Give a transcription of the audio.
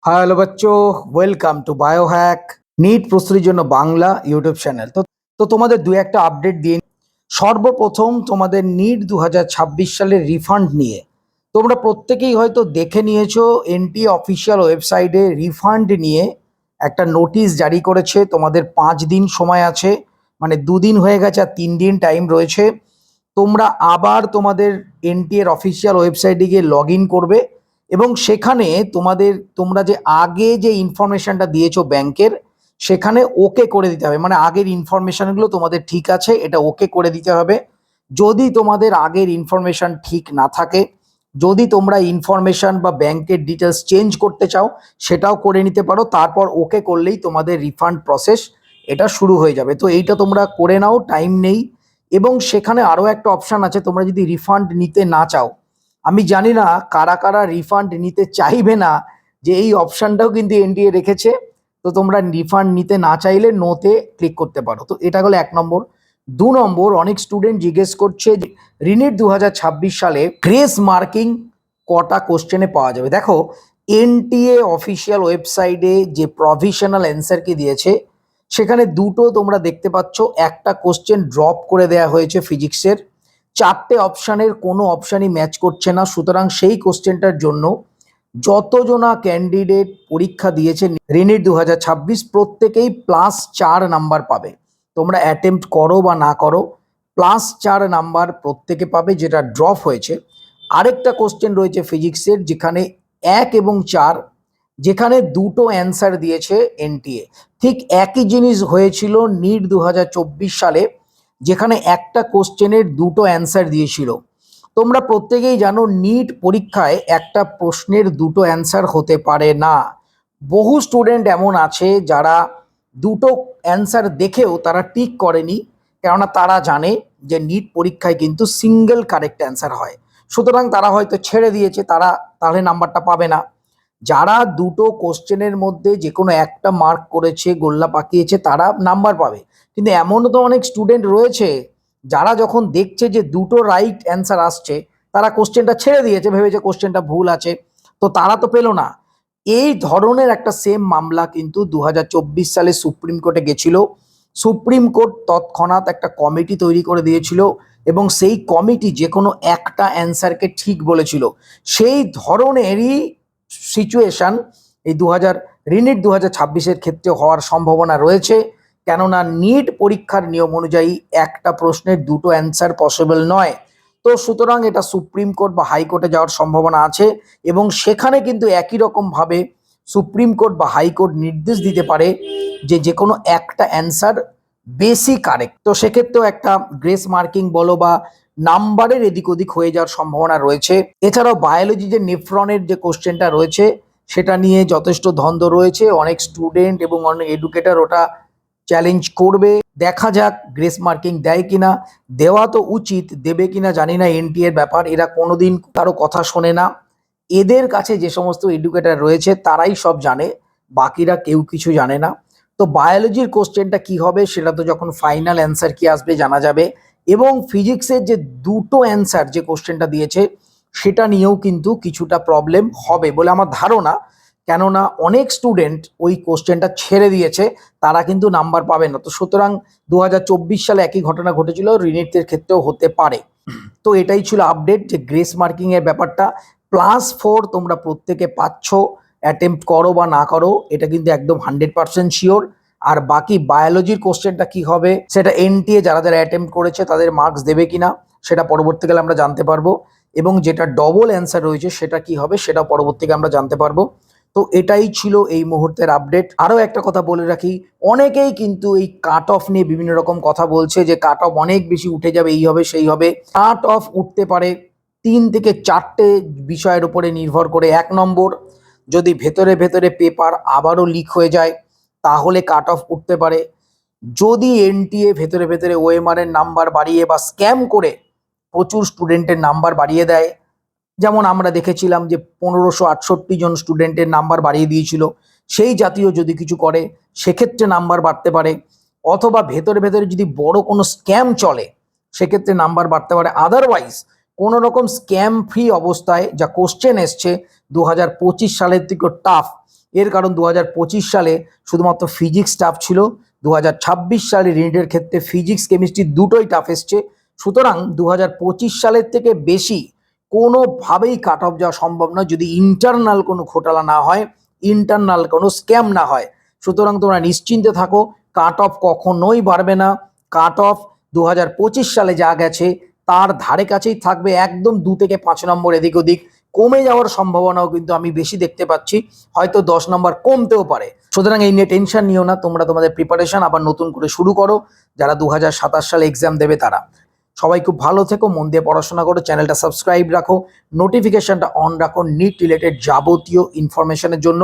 Hello বাচ্চো, welcome to Biohack NEET প্রস্তুতির জন্য বাংলা ইউটিউব চ্যানেল। তো তোমাদের দু একটা আপডেট দিয়ে সর্বপ্রথম তোমাদের নিট 2026 সালের রিফান্ড নিয়ে তোমরা প্রত্যেকেই হয়তো দেখে নিয়েছো। এনটিএ অফিসিয়াল ওয়েবসাইটে রিফান্ড নিয়ে একটা নোটিশ জারি করেছে। তোমাদের 5 দিন সময় আছে, মানে 2 দিন হয়ে গেছে আর 3 দিন টাইম রয়েছে। তোমরা আবার তোমাদের এনটিএ এর অফিসিয়াল ওয়েবসাইটে গিয়ে লগ ইন করবে এবং সেখানে তোমরা যে আগে যে ইনফরমেশনটা দিয়েছো ব্যাংকের, সেখানে ওকে করে দিতে হবে। মানে আগের ইনফরমেশনগুলো তোমাদের ঠিক আছে, এটা ওকে করে দিতে হবে। যদি তোমাদের আগের ইনফরমেশন ঠিক না থাকে, যদি তোমরা ইনফরমেশন বা ব্যাংকের ডিটেলস চেঞ্জ করতে চাও, সেটাও করে নিতে পারো। তারপর ওকে করলেই তোমাদের রিফান্ড প্রসেস এটা শুরু হয়ে যাবে। তো এইটা তোমরা করে নাও, টাইম নেই। এবং সেখানে আরও একটা অপশান আছে, তোমরা যদি রিফান্ড নিতে না চাও, আমি জানি না কারা কারা রিফান্ড নিতে চাইবে না, যে এই অপশানটাও কিন্তু এনটিএ রেখেছে। তো তোমরা রিফান্ড নিতে না চাইলে নোতে ক্লিক করতে পারো। তো এটা হলো 1 নম্বর। 2 নম্বর, অনেক স্টুডেন্ট জিজ্ঞেস করছে যে রিনিট 2026 সালে গ্রেস মার্কিং কটা কোশ্চেনে পাওয়া যাবে। দেখো, এনটিএ অফিসিয়াল ওয়েবসাইটে যে প্রভিশনাল অ্যান্সার কি দিয়েছে, সেখানে দুটো তোমরা দেখতে পাচ্ছ। একটা কোশ্চেন ড্রপ করে দেওয়া হয়েছে ফিজিক্সের, 4টে অপশানের কোনো অপশানই ম্যাচ করছে না। সুতরাং সেই কোশ্চেনটার জন্য যতজনা ক্যান্ডিডেট পরীক্ষা দিয়েছে রিনিট 2026, প্রত্যেকেই +4 নাম্বার পাবে। তোমরা অ্যাটেম্প্ট করো বা না করো, +4 নাম্বার প্রত্যেকে পাবে, যেটা ড্রপ হয়েছে। আরেকটা কোশ্চেন রয়েছে ফিজিক্সের, যেখানে 1 এবং 4, যেখানে দুটো অ্যান্সার দিয়েছে এনটিএ। ঠিক একই জিনিস হয়েছিল নিট 2024 সালে, যেখানে একটা কোশ্চেনের দুটো অ্যান্সার দিয়েছিল। তোমরা প্রত্যেকেই জানো নিট পরীক্ষায় একটা প্রশ্নের দুটো অ্যান্সার হতে পারে না। বহু স্টুডেন্ট এমন আছে যারা দুটো অ্যান্সার দেখেও তারা টিক করেনি, কেননা তারা জানে যে নিট পরীক্ষায় কিন্তু সিঙ্গেল কারেক্ট অ্যান্সার হয়। সুতরাং তারা হয়তো ছেড়ে দিয়েছে, তারা তাহলে নাম্বারটা পাবে না। যারা দুটো কোশ্চেনের মধ্যে যে কোনো একটা মার্ক করেছে, গোল্লা পাকিয়েছে, তারা নাম্বার পাবে। কিন্তু এমনও তো অনেক স্টুডেন্ট রয়েছে যারা যখন দেখছে যে দুটো রাইট অ্যান্সার আসছে, তারা কোশ্চেনটা ছেড়ে দিয়েছে, ভেবেছে কোশ্চেনটা ভুল আছে, তো তারা তো পেলো না। এই ধরনের একটা সেম মামলা কিন্তু 2024 সালে সুপ্রিম কোর্টে গেছিল। সুপ্রিম কোর্ট তৎক্ষণাৎ একটা কমিটি তৈরি করে দিয়েছিল এবং সেই কমিটি যে কোনো একটা অ্যান্সারকে ঠিক বলেছিল। সেই ধরনেরই সিচুয়েশন এই রিনিট 2026-এর ক্ষেত্রে হওয়ার সম্ভাবনা রয়েছে, কেননা নিট পরীক্ষার নিয়ম অনুযায়ী একটা প্রশ্নের দুটো অ্যান্সার পসিবল নয়। তো সুতরাং এটা সুপ্রিম কোর্ট বা হাইকোর্টে যাওয়ার সম্ভাবনা আছে এবং সেখানে কিন্তু একই রকমভাবে সুপ্রিম কোর্ট বা হাইকোর্ট নির্দেশ দিতে পারে যে যে কোনো একটা অ্যান্সার বেশি কারেক্ট। তো সেক্ষেত্রেও একটা গ্রেস মার্কিং বলো বা নাম্বারের এদিক ওদিক হয়ে যাওয়ার সম্ভাবনা রয়েছে। এছাড়াও বায়োলজি যে নেফ্রনের যে কোশ্চেনটা রয়েছে, সেটা নিয়ে যথেষ্ট দ্বন্দ্ব রয়েছে। অনেক স্টুডেন্ট এবং অনেক এডুকেটর ওটা চ্যালেঞ্জ করবে। দেখা যাক গ্রেস মার্কিং দেয় কিনা। দেওয়া তো উচিত, দেবে কিনা জানি না। এনটিএর ব্যাপার, এরা কোনোদিন কারো কথা শোনে না। এদের কাছে যে সমস্ত এডুকেটর রয়েছে তারাই সব জানে, বাকিরা কেউ কিছু জানে না। তো বায়োলজির কোশ্চেনটা কি হবে সেটা তো যখন ফাইনাল অ্যান্সার কি আসবে জানা যাবে। এবং ফিজিক্সের যে দুটো অ্যান্সার যে কোশ্চেনটা দিয়েছে, সেটা নিয়েও কিন্তু কিছুটা প্রবলেম হবে বলে আমার ধারণা, কেননা অনেক স্টুডেন্ট ওই কোশ্চেনটা ছেড়ে দিয়েছে, তারা কিন্তু নাম্বার পাবে না। তো সুতরাং 2024 সালে একই ঘটনা ঘটেছিল, রিনিটের ক্ষেত্রেও হতে পারে। তো এটাই ছিল আপডেট, যে গ্রেস মার্কিং এর ব্যাপারটা। +4 তোমরা প্রত্যেকে পাচ্ছ, অ্যাটেম্প্ট করো বা না করো, এটা কিন্তু একদম 100% শিওর। আর বাকি বায়োলজির কোশ্চেনটা কি হবে সেটা এনটিএ যারা যারা অ্যাটেম্প্ট করেছে তাদের মার্কস দেবে কিনা সেটা পরবর্তীকালে আমরা জানতে পারবো, এবং যেটা ডবল অ্যান্সার রয়েছে সেটা কি হবে সেটা পরবর্তীকালে আমরা জানতে পারবো। তো এটাই ছিল এই মুহূর্তের আপডেট। আরও একটা কথা বলে রাখি, অনেকেই কিন্তু এই কাট অফ নিয়ে বিভিন্ন রকম কথা বলছে যে কাট অফ অনেক বেশি উঠে যাবে, এই হবে সেই হবে। কাট অফ উঠতে পারে 3 থেকে 4টে বিষয়ের উপরে নির্ভর করে। 1 নম্বর, যদি ভেতরে ভেতরে পেপার আবারও লিক হয়ে যায় তাহলে কাট অফ উঠতে পারে। যদি এনটিএ ভেতরে ভেতরে ওএমআর এর নাম্বার বাড়িয়ে বা স্ক্যাম করে প্রচুর স্টুডেন্টের নাম্বার বাড়িয়ে দেয়, যেমন আমরা দেখেছিলাম যে 1568 জন স্টুডেন্টের নাম্বার বাড়িয়ে দিয়েছিল, সেই জাতীয় যদি কিছু করে সেক্ষেত্রে নাম্বার বাড়তে পারে। অথবা ভেতরে ভেতরে যদি বড় কোনো স্ক্যাম চলে সেক্ষেত্রে নাম্বার বাড়তে পারে। আদারওয়াইজ কোনো রকম স্ক্যাম ফ্রি অবস্থায় যা কোশ্চেন এসছে 2025 সালের থেকে টাফ, এর কারণ 2025 সালে শুধুমাত্র ফিজিক্স টাফ ছিল, 2026 সালে নিটের ক্ষেত্রে ফিজিক্স কেমিস্ট্রি দুটোই টাফ এসছে। সুতরাং 2025 সালের থেকে বেশি কোনোভাবেই কাট অফ যাওয়া সম্ভব নয় যদি ইন্টারনাল কোনো ঘোটালা না হয়, ইন্টারনাল কোনো স্ক্যাম না হয়। সুতরাং তোমরা নিশ্চিন্তে থাকো, কাট অফ কখনোই বাড়বে না। কাট অফ 2025 সালে যা গেছে তার ধারে কাছেই থাকবে, একদম 2 থেকে 5 নম্বর এদিক ওদিক। কমে যাওয়ার সম্ভাবনাও কিন্তু আমি বেশি দেখতে পাচ্ছি, হয়তো 10 নম্বর কমতেও পারে। সুতরাং এই নিয়ে টেনশন নিও না, তোমরা তোমাদের প্রিপারেশন আবার নতুন করে শুরু করো। যারা 2027 সালে এক্সাম দেবে তারা সবাই খুব ভালো থেকো, মন দিয়ে পড়াশোনা করো, চ্যানেলটা সাবস্ক্রাইব রাখো, নোটিফিকেশনটা অন রাখো নিট রিলেটেড যাবতীয় ইনফরমেশনের জন্য।